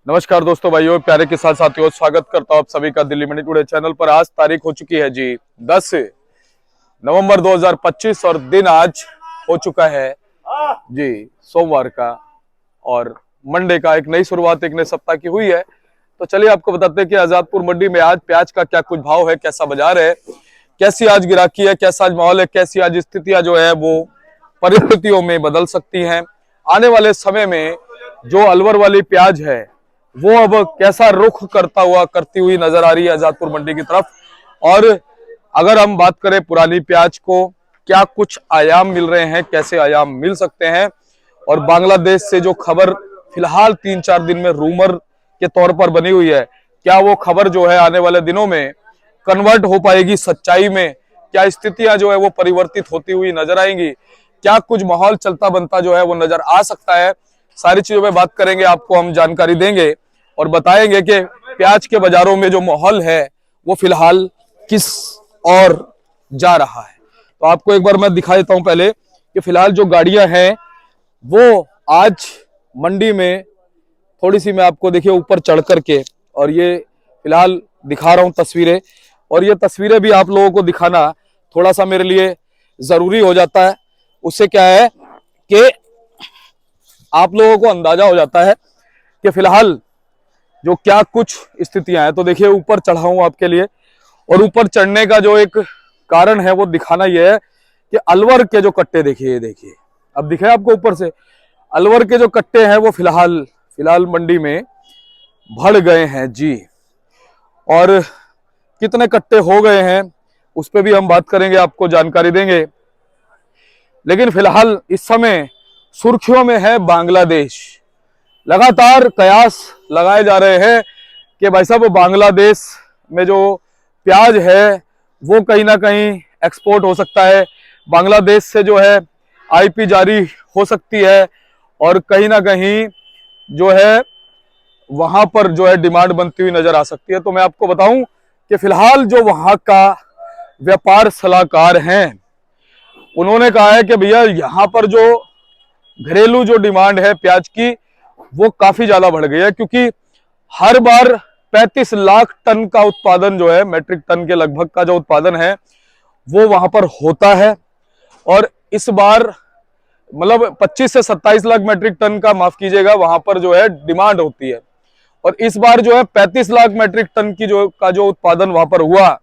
नमस्कार दोस्तों, भाइयों, प्यारे किसान साथियों, स्वागत करता हूं आप सभी का दिल्ली मिनी टुडे चैनल पर। आज तारीख हो चुकी है जी 10 नवंबर 2025 और दिन आज हो चुका है जी सोमवार का और मंडे का। एक नई शुरुआत एक नए सप्ताह की हुई है। तो चलिए आपको बताते हैं कि आजादपुर मंडी में आज प्याज का क्या कुछ भाव है, कैसा बाजार है, कैसी आज गिराकी है, कैसा आज माहौल है, कैसी आज स्थितियां जो है वो परिस्थितियों में बदल सकती हैं। आने वाले समय में जो अलवर वाली प्याज है वो अब कैसा रुख करती हुई नजर आ रही है आजादपुर मंडी की तरफ। और अगर हम बात करें पुरानी प्याज को, क्या कुछ आयाम मिल रहे हैं, कैसे आयाम मिल सकते हैं, और बांग्लादेश से जो खबर फिलहाल 3-4 दिन में रूमर के तौर पर बनी हुई है, क्या वो खबर जो है आने वाले दिनों में कन्वर्ट हो पाएगी सच्चाई में? क्या स्थितियां जो है वो परिवर्तित होती हुई नजर आएंगी? क्या कुछ माहौल चलता बनता जो है वो नजर आ सकता है? सारी चीजों पे बात करेंगे, आपको हम जानकारी देंगे और बताएंगे कि प्याज के बाजारों में जो माहौल है वो फिलहाल किस और जा रहा है। तो आपको एक बार मैं दिखा देता हूं पहले कि फिलहाल जो गाड़ियां हैं वो आज मंडी में थोड़ी सी, मैं आपको देखिए ऊपर चढ़ करके, और ये फिलहाल दिखा रहा हूं तस्वीरें, और ये तस्वीरें भी आप लोगों को दिखाना थोड़ा सा मेरे लिए जरूरी हो जाता है। उससे क्या है कि आप लोगों को अंदाजा हो जाता है कि फिलहाल जो क्या कुछ स्थितियां हैं। तो देखिए ऊपर चढ़ा हूं आपके लिए, और ऊपर चढ़ने का जो एक कारण है वो दिखाना यह है कि अलवर के जो कट्टे देखिए, अब दिखे आपको ऊपर से, अलवर के जो कट्टे हैं वो फिलहाल मंडी में बढ़ गए हैं जी। और कितने कट्टे हो गए हैं उस पर भी हम बात करेंगे, आपको जानकारी देंगे। लेकिन फिलहाल इस समय सुर्खियों में है बांग्लादेश। लगातार कयास लगाए जा रहे हैं कि भाई साहब बांग्लादेश में जो प्याज है वो कहीं ना कहीं एक्सपोर्ट हो सकता है, बांग्लादेश से जो है आईपी जारी हो सकती है, और कहीं ना कहीं जो है वहां पर जो है डिमांड बनती हुई नजर आ सकती है। तो मैं आपको बताऊं कि फिलहाल जो वहां का व्यापार सलाहकार हैं उन्होंने कहा है कि भैया यहाँ पर जो घरेलू जो डिमांड है प्याज की वो काफी ज्यादा बढ़ गई है, क्योंकि हर बार 35 लाख टन का उत्पादन जो है, मेट्रिक टन के लगभग का जो उत्पादन है वो वहां पर होता है। और इस बार मतलब 25 से 27 लाख मेट्रिक टन का, माफ कीजिएगा, वहां पर जो है डिमांड होती है। और इस बार जो है 35 लाख मेट्रिक टन की जो उत्पादन वहां पर हुआ,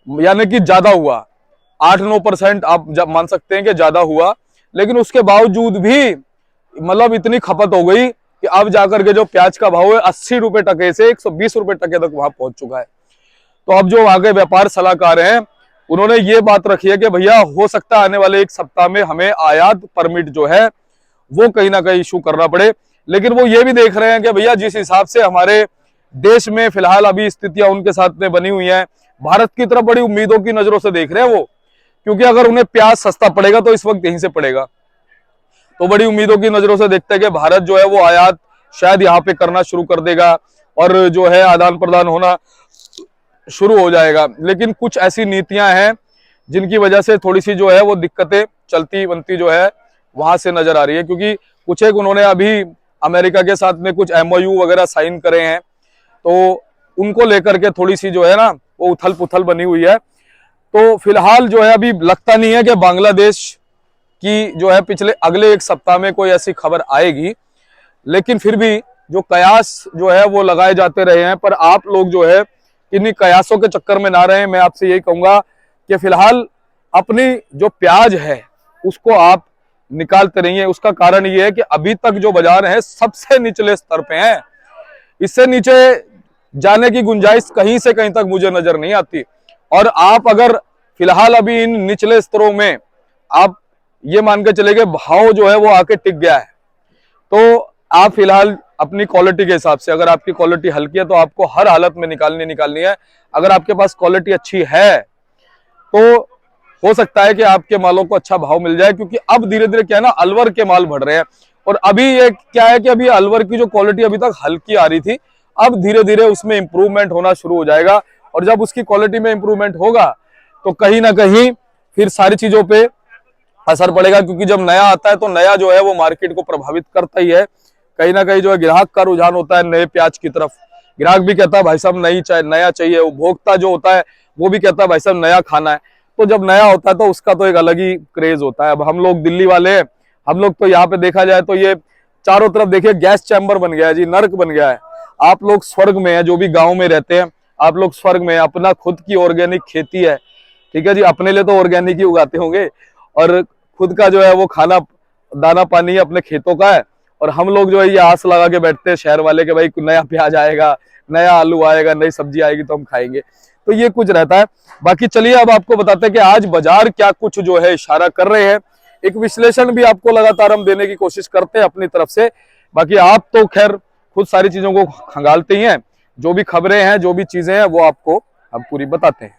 यानी कि ज्यादा हुआ, 8-9% आप मान सकते हैं कि ज्यादा हुआ। लेकिन उसके बावजूद भी मतलब इतनी खपत हो गई कि अब जाकर के जो प्याज का भाव है 80 रुपए टके से 120 रुपए टके तक वहां पहुंच चुका है। तो अब जो आगे व्यापार सलाहकार हैं उन्होंने ये बात रखी है कि भैया हो सकता है आने वाले एक सप्ताह में हमें आयात परमिट जो है वो कहीं ना कहीं इशू करना पड़े। लेकिन वो ये भी देख रहे हैं कि भैया जिस हिसाब से हमारे देश में फिलहाल अभी स्थितियां उनके साथ में बनी हुई हैं, भारत की तरफ बड़ी उम्मीदों की नजरों से देख रहे हैं वो, क्योंकि अगर उन्हें प्याज सस्ता पड़ेगा तो इस वक्त यहीं से पड़ेगा। तो बड़ी उम्मीदों की नजरों से देखते हैं कि भारत जो है वो आयात शायद यहाँ पे करना शुरू कर देगा और जो है आदान प्रदान होना शुरू हो जाएगा। लेकिन कुछ ऐसी नीतियां हैं जिनकी वजह से थोड़ी सी जो है वो दिक्कतें चलती बनती जो है वहां से नजर आ रही है, क्योंकि कुछ एक उन्होंने अभी अमेरिका के साथ में कुछ MOU वगैरह साइन करे हैं, तो उनको लेकर के थोड़ी सी जो है ना वो उथल पुथल बनी हुई है। तो फिलहाल जो है अभी लगता नहीं है कि बांग्लादेश की जो है अगले एक सप्ताह में कोई ऐसी खबर आएगी। लेकिन फिर भी जो कयास जो है वो लगाए जाते रहे हैं, पर आप लोग जो है इन्हीं कयासों के चक्कर में ना रहे। मैं आपसे यही कहूंगा कि फिलहाल अपनी जो प्याज है उसको आप निकालते रहिए। उसका कारण ये है कि अभी तक जो बाजार है सबसे निचले स्तर पे है, इससे नीचे जाने की गुंजाइश कहीं से कहीं तक मुझे नजर नहीं आती। और आप अगर फिलहाल अभी इन निचले स्तरों में आप ये मान के चले गए भाव जो है वो आके टिक गया है, तो आप फिलहाल अपनी क्वालिटी के हिसाब से, अगर आपकी क्वालिटी हल्की है तो आपको हर हालत में निकालनी है। अगर आपके पास क्वालिटी अच्छी है तो हो सकता है कि आपके मालों को अच्छा भाव मिल जाए, क्योंकि अब धीरे धीरे क्या है ना, अलवर के माल बढ़ रहे हैं। और अभी ये क्या है कि अभी अलवर की जो क्वालिटी अभी तक हल्की आ रही थी, अब धीरे धीरे उसमें इंप्रूवमेंट होना शुरू हो जाएगा। और जब उसकी क्वालिटी में इंप्रूवमेंट होगा तो कहीं ना कहीं फिर सारी चीजों पे असर पड़ेगा, क्योंकि जब नया आता है तो नया जो है वो मार्केट को प्रभावित करता ही है। कहीं ना कहीं जो है ग्राहक का रुझान होता है नए प्याज की तरफ। ग्राहक भी कहता है भाई साहब नया चाहिए, उपभोक्ता जो होता है वो भी कहता है भाई साहब नया खाना है। तो जब नया होता है तो उसका तो एक अलग ही क्रेज होता है। अब हम लोग दिल्ली वाले हैं, हम लोग तो यहाँ पे देखा जाए तो ये चारों तरफ देखिए गैस चैम्बर बन गया है जी, नर्क बन गया है। आप लोग स्वर्ग में है, जो भी गाँव में रहते हैं आप लोग स्वर्ग में, अपना खुद की ऑर्गेनिक खेती है, ठीक है जी। अपने लिए तो ऑर्गेनिक ही उगाते होंगे और खुद का जो है वो खाना दाना पानी अपने खेतों का है। और हम लोग जो है ये आस लगा के बैठते हैं शहर वाले के भाई नया प्याज आएगा, नया आलू आएगा, नई सब्जी आएगी तो हम खाएंगे। तो ये कुछ रहता है। बाकी चलिए अब आपको बताते हैं कि आज बाजार क्या कुछ जो है इशारा कर रहे हैं। एक विश्लेषण भी आपको लगातार हम देने की कोशिश करते हैं अपनी तरफ से। बाकी आप तो खैर खुद सारी चीजों को खंगालते ही हैं, जो भी खबरें हैं जो भी चीजें हैं वो आपको हम पूरी बताते हैं।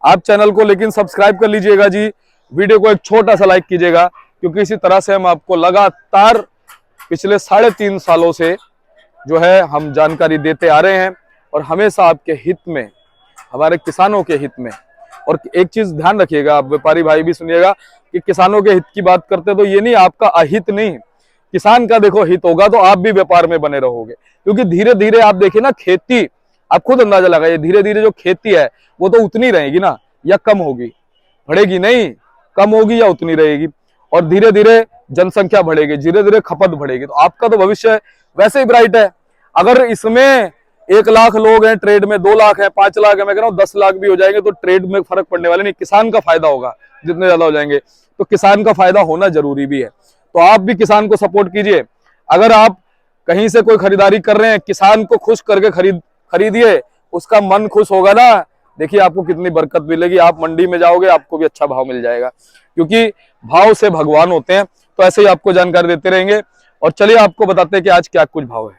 आप चैनल को लेकिन सब्सक्राइब कर लीजिएगा जी, वीडियो को एक छोटा सा लाइक कीजिएगा, क्योंकि इसी तरह से हम आपको लगातार पिछले 3.5 सालों से जो है हम जानकारी देते आ रहे हैं और हमेशा आपके हित में, हमारे किसानों के हित में। और एक चीज ध्यान रखिएगा, आप व्यापारी भाई भी सुनिएगा कि किसानों के हित की बात करते तो ये नहीं आपका अहित नहीं, किसान का देखो हित होगा तो आप भी व्यापार में बने रहोगे। क्योंकि धीरे धीरे आप देखिए ना, खेती आप खुद अंदाजा लगाइए, धीरे धीरे जो खेती है वो तो उतनी रहेगी ना, या कम होगी, बढ़ेगी नहीं, कम होगी या उतनी रहेगी। और धीरे धीरे जनसंख्या बढ़ेगी, धीरे धीरे खपत बढ़ेगी, तो आपका तो भविष्य वैसे ही ब्राइट है। अगर इसमें 1 लाख लोग हैं ट्रेड में, 2 लाख है, 5 लाख है, मैं कह रहा हूँ 10 लाख भी हो जाएंगे तो ट्रेड में फर्क पड़ने वाले नहीं, किसान का फायदा होगा जितने ज्यादा हो जाएंगे। तो किसान का फायदा होना जरूरी भी है, तो आप भी किसान को सपोर्ट कीजिए। अगर आप कहीं से कोई खरीदारी कर रहे हैं, किसान को खुश करके खरीदिए, उसका मन खुश होगा ना, देखिए आपको कितनी बरकत मिलेगी। आप मंडी में जाओगे आपको भी अच्छा भाव मिल जाएगा, क्योंकि भाव से भगवान होते हैं। तो ऐसे ही आपको जानकारी देते रहेंगे। और चलिए आपको बताते हैं कि आज क्या कुछ भाव है।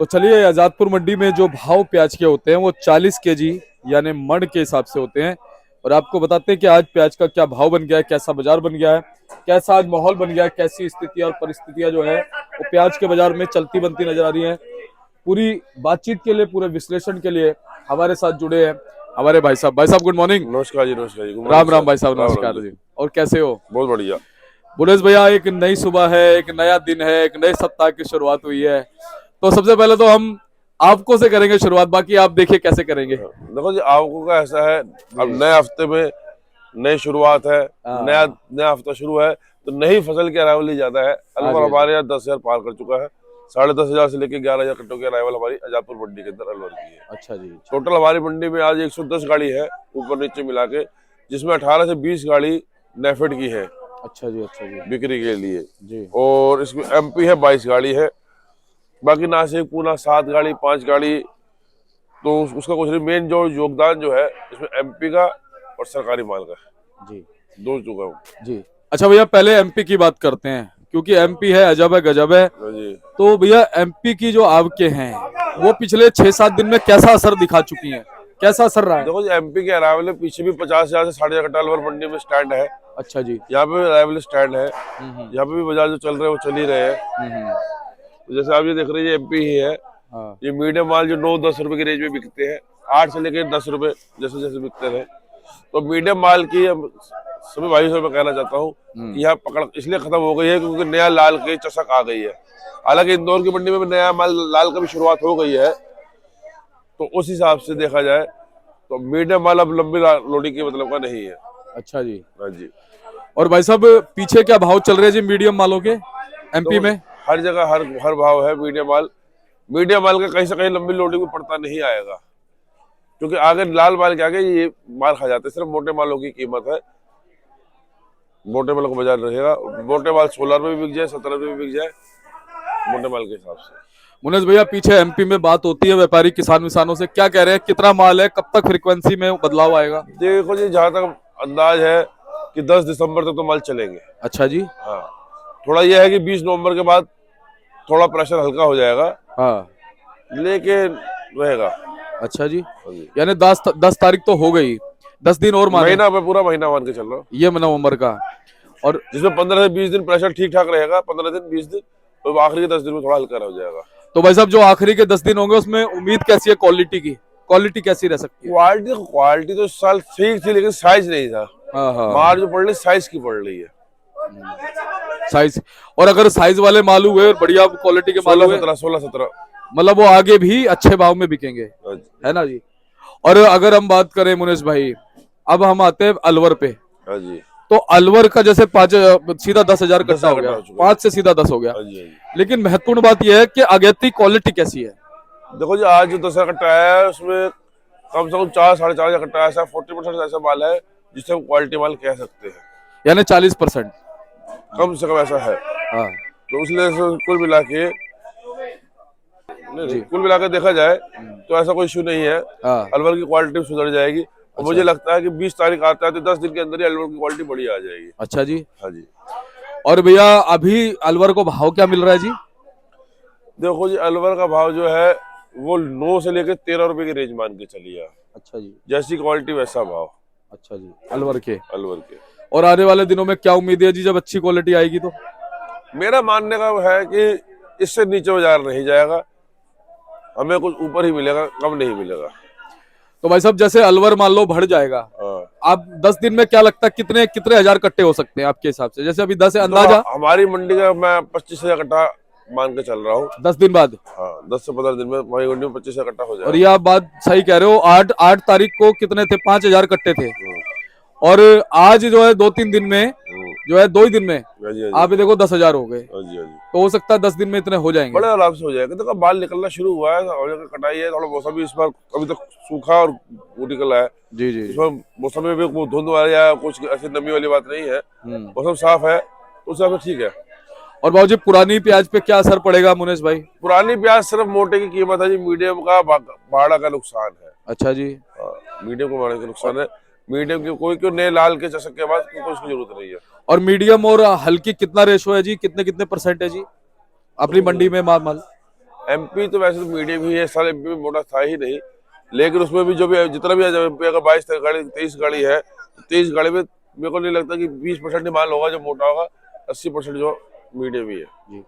तो चलिए, आजादपुर मंडी में जो भाव प्याज के होते हैं वो 40 केजी यानी मण के हिसाब से होते हैं। और आपको बताते हैं कि आज प्याज का क्या भाव बन गया है, कैसा बाजार बन गया है, कैसा आज माहौल बन गया है, कैसी स्थितियां और परिस्थितियां जो है वो प्याज के बाजार में चलती बनती नजर आ रही है। पूरी बातचीत के लिए, पूरे विश्लेषण के लिए हमारे साथ जुड़े हैं हमारे भाई साहब। भाई साहब गुड मॉर्निंग। नमस्कार जी, नमस्कार जी। राम राम भाई साहब, नमस्कार जी। और कैसे हो? बहुत बढ़िया। बुलेश भैया, एक नई सुबह है, एक नया दिन है, एक नए सप्ताह की शुरुआत हुई है। तो सबसे पहले तो हम आपको से करेंगे शुरुआत, बाकी आप देखिए कैसे करेंगे। देखो जी, आपको का ऐसा है, अब नए हफ्ते में नई शुरुआत है, नया हफ्ता शुरू है, तो नई फसल की अरावली ज्यादा है। अलवर हमारे यहाँ 10,000 पार कर चुका है। 10,500 से लेकर 11,000 कट्टों की अरावल हमारी आजादपुर मंडी के अंदर अलवर की है। अच्छा जी। टोटल हमारी मंडी में आज 110 गाड़ी है ऊपर नीचे मिला के, जिसमें 18 से 20 गाड़ी नेफेड की है। अच्छा जी, अच्छा जी, बिक्री के लिए जी। और इसमें MP है 22 गाड़ी है, बाकी नासिक पूना 7 गाड़ी 5 गाड़ी। तो उसका कुछ नहीं, मेन जो योगदान जो है इसमें MP का और सरकारी माल का है जी, दो चुका हूँ जी। अच्छा भैया, पहले MP की बात करते हैं, क्योंकि MP है अजब है गजब है जी। तो भैया MP की जो आवके हैं वो पिछले 6-7 दिन में कैसा असर दिखा चुकी हैं, कैसा असर रहा है? देखो जी, MP के अरावल पीछे भी 50,000 से 60,000 कट्टा अलवर मंडी में स्टैंड है। अच्छा जी। यहाँ पे भी अरावल स्टैंड है, यहाँ पे भी बाजार जो चल रहे हैं वो चल ही रहे हैं। तो जैसे आप ये देख रहे हैं, ये MP ही है। ये मीडियम माल जो 9-10 रुपए की रेंज में बिकते हैं, 8 से लेकर 10 रुपए जैसे जैसे बिकते रहे। तो मीडियम माल की सभी भाइयों से मैं कहना चाहता हूँ कि यहाँ पकड़ इसलिए खत्म हो गई है क्योंकि नया लाल की चस्क आ गई है। हालांकि इंदौर की मंडी में नया माल लाल का भी शुरुआत हो गई है, तो उस हिसाब से देखा जाए तो मीडियम माल अब लंबी लोडिंग के मतलब का नहीं है। अच्छा जी, हाँ जी। और भाई साहब पीछे क्या भाव चल रहे हैं जी मीडियम मालों के MP तो में? हर जगह हर भाव है। मीडियम माल का कहीं से कहीं लंबी लोडिंग में पड़ता नहीं आएगा, क्योंकि आगे लाल माल के आगे ये माल खा जाते हैं। सिर्फ मोटे मालों की कीमत है, मोटे माल को बाजार रहेगा। मोटे माल 16 में भी बिक जाए, 17 में भी बिक जाए, मोटे माल के हिसाब से। मुनेश भैया, पीछे MP में बात होती है व्यापारी किसानों से, क्या कह रहे हैं, कितना माल है, कब तक फ्रीक्वेंसी में बदलाव आएगा? देखो जी, जहाँ तक अंदाज है कि 10 दिसंबर तक तो माल चलेंगे। अच्छा जी। हाँ, थोड़ा यह है कि 20 नवंबर के बाद थोड़ा प्रेशर हल्का हो जाएगा। हाँ, लेकिन रहेगा। अच्छा जी, यानी 10 तारीख तो हो गई, 10 दिन और माने, महीना में पूरा महीना मान के चल रहा हूँ, ये नवंबर का। और जिसमें 15 से 20 दिन प्रेशर ठीक ठाक रहेगा, 15 दिन 20 दिन, तो आखिरी के 10 दिन में थोड़ा हल्का हो जाएगा। तो भाई साहब, जो आखिरी के 10 दिन होंगे उसमें उम्मीद कैसी है क्वालिटी की? क्वालिटी कैसी रह सकती है? क्वालिटी तो इस साल ठीक थी, लेकिन साइज नहीं था। हाँ हाँ, मार जो पड़ रही साइज की पड़ रही है। साइज, और अगर साइज वाले माल हुए और बढ़िया क्वालिटी के माल हुए, 16-17 मतलब वो आगे भी अच्छे भाव में बिकेंगे, हाँ जी, है ना जी। और अगर हम बात करें मुनेश भाई, अब हम आते हैं अलवर पे। हाँ जी, तो अलवर का जैसे 5 सीधा 10,000 कट्टा हो 10,000 गया, कट्टा हो चुका 5 से सीधा 10 हो गया। हाँ जी, हाँ जी। लेकिन महत्वपूर्ण बात यह है कि अगेती क्वालिटी कैसी है। देखो जी, आज जो 10,000 कट्टा है उसमें कम से कम 4-4.5 कट्टा ऐसा 40% ऐसा माल है जिसे हम क्वालिटी माल कह सकते हैं, यानी 40%। कम से कम ऐसा है। हाँ तो इसलिए कुल मिला के जी, कुल मिला के देखा जाए तो ऐसा कोई इशू नहीं है। हाँ अलवर की क्वालिटी सुधर जाएगी और मुझे लगता है कि 20 तारीख आते आते 10 दिन के अंदर ही अलवर की क्वालिटी बढ़िया आ जाएगी। अच्छा जी। हाँ जी। और भैया अभी अलवर को भाव क्या मिल रहा है जी। देखो जी, अलवर का भाव जो है वो 9 से लेकर 13 रुपए की रेंज मान के चलिए। अच्छा जी, जैसी क्वालिटी वैसा भाव अच्छा जी, अलवर के। अलवर के। और आने वाले दिनों में क्या उम्मीद है जी, जब अच्छी क्वालिटी आएगी तो। मेरा मानने का वो है कि इससे नीचे बाजार नहीं जाएगा, हमें कुछ ऊपर ही मिलेगा, कम नहीं मिलेगा। तो भाई साहब जैसे अलवर मान लो बढ़ जाएगा, हाँ। आप 10 दिन में क्या लगता है कितने कितने हजार कट्टे हो सकते हैं आपके हिसाब से, जैसे अभी 10 है तो अंदाजा। हमारी मंडी का मैं 25,000 कट्टा मान के चल रहा हूँ 10 दिन बाद। हाँ, 10 से 15 दिन में हमारी मंडी में 25,000 कट्टा हो और जाएगा। ये आप बात सही कह रहे हो, 8 तारीख को कितने थे, 5,000 कट्टे थे। और आज जो है 2-3 दिन में, जो है 2 ही दिन में हाँ जी, हाँ जी, आप ये देखो 10,000 हो गए। हाँ जी, हाँ जी। तो हो सकता है 10 दिन में इतने हो जाएंगे। बड़े आराम से हो जाएगा। देखो बाल निकलना शुरू हुआ है और जगह कटाई है, थोड़ा मौसम भी इस बार अभी तक सूखा और वो निकला है। जी जी, इसमें मौसम में भी वो धुंध वाली या कुछ ऐसी नमी वाली बात नहीं है, मौसम साफ है तो उस हिसाब से ठीक है। और बाबूजी पुरानी प्याज पे क्या असर पड़ेगा मुनेश भाई। पुरानी प्याज सिर्फ मोटे की कीमत है जी, मीडियम का भाड़ा का नुकसान है। अच्छा जी, हाँ, मीडियम को भाड़े का नुकसान है। मीडियम की कोई क्यों नए लाल के चशक के बाद कोई उसकी जरूरत नहीं है। और मीडियम और हल्की कितना रेशो है जी, कितने कितने परसेंट है जी अपनी मंडी में माल। एमपी तो वैसे तो मीडियम ही है, साल एमपी में मोटा था ही नहीं, लेकिन उसमें भी जो भी जितना भी एमपी अगर 22 गाड़ी 23 गाड़ी है, 23 गाड़ी में मेरे को नहीं लगता कि 20% ही माल होगा जो मोटा होगा, 80% जो मीडियम ही है जी।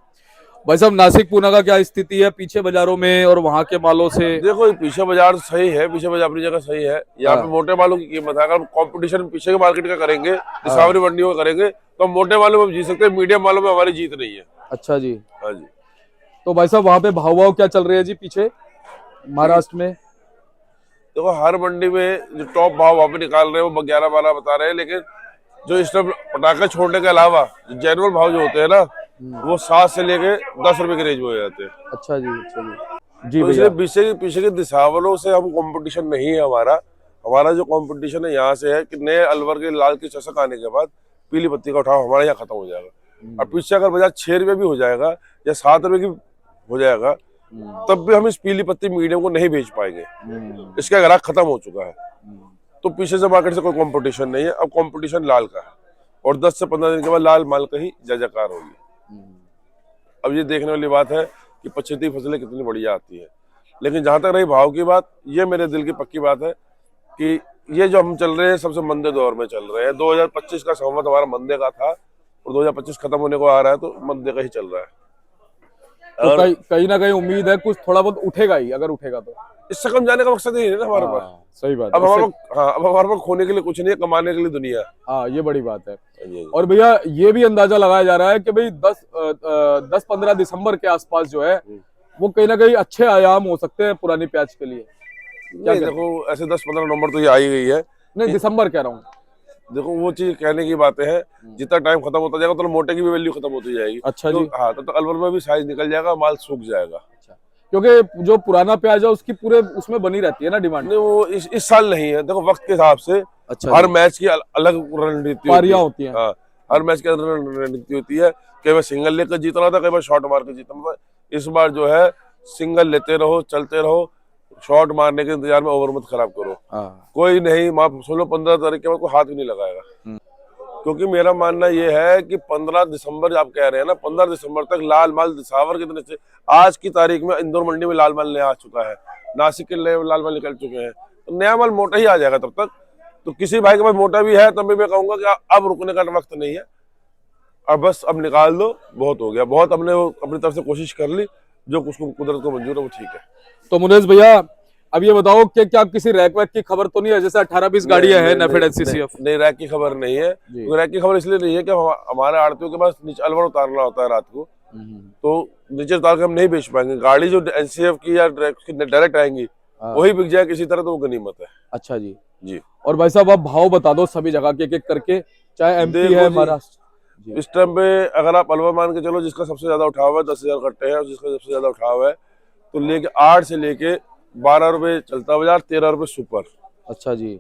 भाई साहब नासिक पूना का क्या स्थिति है पीछे बाजारों में और वहाँ के मालों से। देखो पीछे बाजार सही है, पीछे बाजार अपनी जगह सही है। यहाँ पे मोटे मालों की कीमत है, अगर कंपटीशन पीछे के मार्केट का करेंगे, दिसावरी मंडियों का करेंगे तो हम मोटे मालों में जीत सकते हैं, मीडियम मालों में हमारी जीत नहीं है। अच्छा जी, हाँ जी। तो भाई साहब वहाँ पे भाव क्या चल रहे हैं जी पीछे महाराष्ट्र में। देखो हर मंडी में जो टॉप भाव वहाँ पे निकाल रहे हैं वो 11-12 बता रहे हैं, लेकिन जो इस टाइम पटाखा छोड़ने के अलावा जो जनरल भाव जो होते हैं ना, वो 7 से लेके 10 रुपए के रेंज में हो जाते हैं। अच्छा जी, अच्छा जी, जी तो भैया। इसलिए पीछे के दिशावरों से हम कंपटीशन नहीं है हमारा। हमारा जो कंपटीशन है यहाँ से है कि नए अलवर के लाल के चशक आने के बाद पीली पत्ती का उठाव हमारे यहाँ खत्म हो जाएगा। और पीछे अगर बाजार 6 रुपए भी हो जाएगा या 7 रुपए की हो जाएगा, तब भी हम इस पीली पत्ती मीडियम को नहीं बेच पाएंगे, इसका ग्राहक खत्म हो चुका है। तो पीछे से मार्केट से कोई कंपटीशन नहीं है, अब कंपटीशन लाल का है और 10 से 15 दिन के बाद लाल माल का ही जयकार होगी। अब ये देखने वाली बात है कि पछेती फसलें कितनी बढ़िया आती है। लेकिन जहां तक रही भाव की बात, ये मेरे दिल की पक्की बात है कि ये जो हम चल रहे हैं सबसे मंदे दौर में चल रहे हैं। 2025 का संवत हमारा मंदे का था और 2025 खत्म होने को आ रहा है तो मंदे का ही चल रहा है। तो कहीं ना कहीं उम्मीद है कुछ थोड़ा बहुत उठेगा ही, अगर उठेगा तो। इससे कम जाने का मकसद ही है ना हमारे पास। सही बात अब हमारे पास खोने के लिए कुछ नहीं है, कमाने के लिए दुनिया है। हाँ ये बड़ी बात है। और भैया ये भी अंदाजा लगाया जा रहा है कि भाई 10-15 दिसंबर के आसपास जो है वो कहीं ना कहीं अच्छे आयाम हो सकते हैं पुरानी प्याज के लिए। क्या देखो ऐसे 10-15 नवंबर तो ये आई गई है, नहीं दिसंबर कह रहा हूँ। देखो वो चीज कहने की बातें हैं, जितना टाइम खत्म होता जाएगा तो मोटे की भी वैल्यू खत्म होती जाएगी। अच्छा जी। तो हाँ, तो अलवर में भी साइज निकल जाएगा, माल सूख जाएगा। अच्छा, क्योंकि जो पुराना प्याज है उसकी पूरे उसमें बनी रहती है ना डिमांड। नहीं वो इस साल नहीं है, देखो वक्त के हिसाब से। अच्छा, हर मैच की अलग रणनीति होती है। हाँ, हर मैच की अलग रणनीति होती है। कई बार सिंगल लेकर जीत रहा था, कई बार शॉट मार के जीतना था। इस बार जो है सिंगल लेते रहो, चलते रहो, शॉट मारने के इंतजार में ओवर मत खराब करो। कोई नहीं, माफ सुनो, 15 तारीख के बाद कोई हाथ भी नहीं लगाएगा। क्योंकि मेरा मानना यह है कि 15 दिसंबर आप कह रहे हैं ना, 15 दिसंबर तक लाल माल दिसावर कितने से आज की तारीख में इंदौर मंडी में लाल माल नया आ चुका है, नासिक के लाल माल निकल चुके हैं, तो नया माल मोटा ही आ जाएगा तब तक। तो किसी भाई के पास मोटा भी है तब भी मैं कहूंगा कि अब रुकने का वक्त नहीं है, अब बस अब निकाल दो, बहुत हो गया। बहुत हमने अपनी तरफ से कोशिश कर ली, जो कुछ कुदरत को मंजूर है वो ठीक है। तो मुनेश भैया अब ये बताओ कि क्या किसी रैक वैक की खबर तो नहीं है, जैसे 18-20 गाड़ियां हैं नेफेड एचसीसीएफ? नहीं, रैक की खबर नहीं है। तो रैक की खबर इसलिए नहीं है कि हमारे आड़तियों के पास नीचे अलवर उतारना होता है रात को, तो नीचे उतार के हम नहीं बेच पाएंगे। गाड़ी जो एनसीएफ की या डायरेक्ट आएंगी वही बिक जाए किसी तरह, तो वो गनीमत है। अच्छा जी। जी। और भाई साहब आप भाव बता दो सभी जगह के एक एक करके, चाहे एमपी है, महाराष्ट्र। इस टाइम पे अगर आप अलवर मान के चलो, जिसका सबसे ज्यादा उठाव है 10,000 कट्टे हैं, जिसका सबसे ज्यादा उठाव है, तो लेके 8 से लेके 12 रुपए चलता बाजार, 13 रुपए सुपर। अच्छा जी।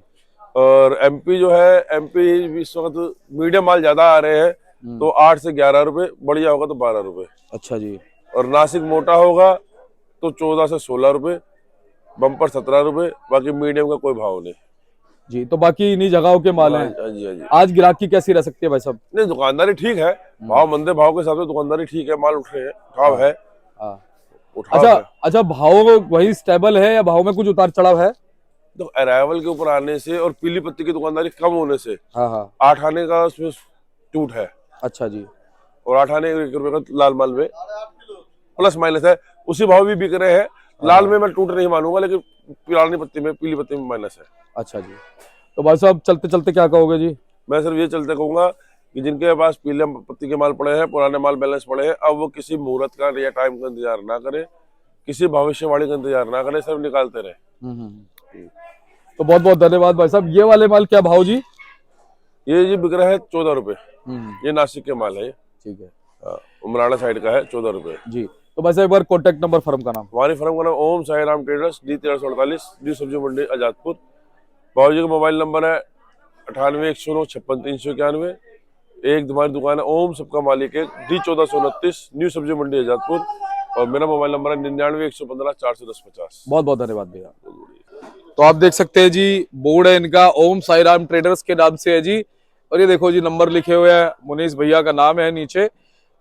और एमपी जो है, एमपी इस वक्त मीडियम माल ज्यादा आ रहे हैं, तो 8 से 11 रुपए, बढ़िया होगा तो 12 रुपए। अच्छा जी। और नासिक मोटा होगा तो 14 से 16 रुपए, बम्पर 17 रुपए, बाकी मीडियम का कोई भाव नहीं जी। तो बाकी इन्हीं जगहों के माल हैं। हाँ जी, हाँ जी। आज ग्राहकी कैसी रह सकती है भाई साहब? नहीं, दुकानदारी ठीक है, भाव मंदे भाव के हिसाब से दुकानदारी ठीक है, माल उठ रहे हैं, उठाव है। अच्छा, भाव वही स्टेबल है या भाव में कुछ उतार चढ़ाव है? तो अराइवल के ऊपर आने से और पीली पत्ती की दुकानदारी कम होने से 8 आने का उसमें टूट है। अच्छा जी। और 8 आने 1 रुपए का लाल माल में प्लस माइनस है, उसी भाव भी बिक रहे हैं। लाल में मैं टूट नहीं मानूंगा, लेकिन पुरानी पत्ती में, पीली पत्ती में माइनस है। अच्छा जी। तो भाई साहब चलते चलते क्या कहोगे जी? मैं सिर्फ ये चलते कहूंगा कि जिनके पास पीले पत्ती के माल पड़े हैं, पुराने माल बैलेंस पड़े हैं, अब वो किसी मुहूर्त का या टाइम का इंतजार ना करे, किसी भविष्यवाणी का इंतजार ना करे, सिर्फ निकालते रहे। तो बहुत बहुत धन्यवाद भाई साहब। ये वाले माल क्या भाव जी? ये जी बिक रहा है 14 रुपए। ये नासिक के माल है। ठीक है। उमराना साइड का है, 14 रुपए जी। तो भाई साहब एक बार कॉन्टेक्ट नंबर, फर्म का नाम? हमारी फर्म का नाम Om Sai Ram traders, D 1348, new Sabzi Mandi Azadpur. बाबू जी का मोबाइल नंबर है 9810956391। एक हमारी दुकान है ओम सबका मालिक है, D 1429, न्यू सब्जी मंडी आजादपुर। और मेरा मोबाइल नंबर है 9911541050। बहुत बहुत धन्यवाद भैया। तो आप देख सकते हैं जी, बोर्ड है इनका ओम साई राम ट्रेडर्स के नाम से है जी। और ये देखो जी, नंबर लिखे हुए हैं, मुनीस भैया का नाम है नीचे।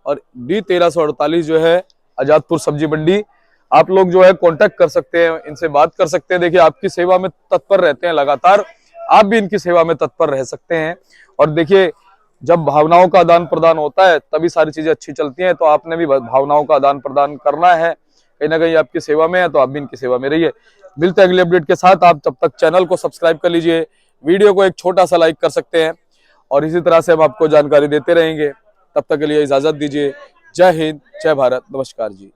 और D 1348 जो है आजादपुर सब्जी मंडी। आप लोग जो है कांटेक्ट कर सकते हैं, इनसे बात कर सकते हैं। देखिए आपकी सेवा में तत्पर रहते हैं लगातार, आप भी इनकी सेवा में तत्पर रह सकते हैं। और देखिए जब भावनाओं का आदान प्रदान होता है तभी सारी चीजें अच्छी चलती हैं। तो आपने भी भावनाओं का आदान प्रदान करना है, कहीं ना कहीं आपकी सेवा में है तो आप भी इनकी सेवा में रहिए। मिलते हैं अगले अपडेट के साथ। आप तब तक चैनल को सब्सक्राइब कर लीजिए, वीडियो को एक छोटा सा लाइक कर सकते हैं, और इसी तरह से हम आपको जानकारी देते रहेंगे। तब तक के लिए इजाजत दीजिए। जय हिंद, जय भारत, नमस्कार जी।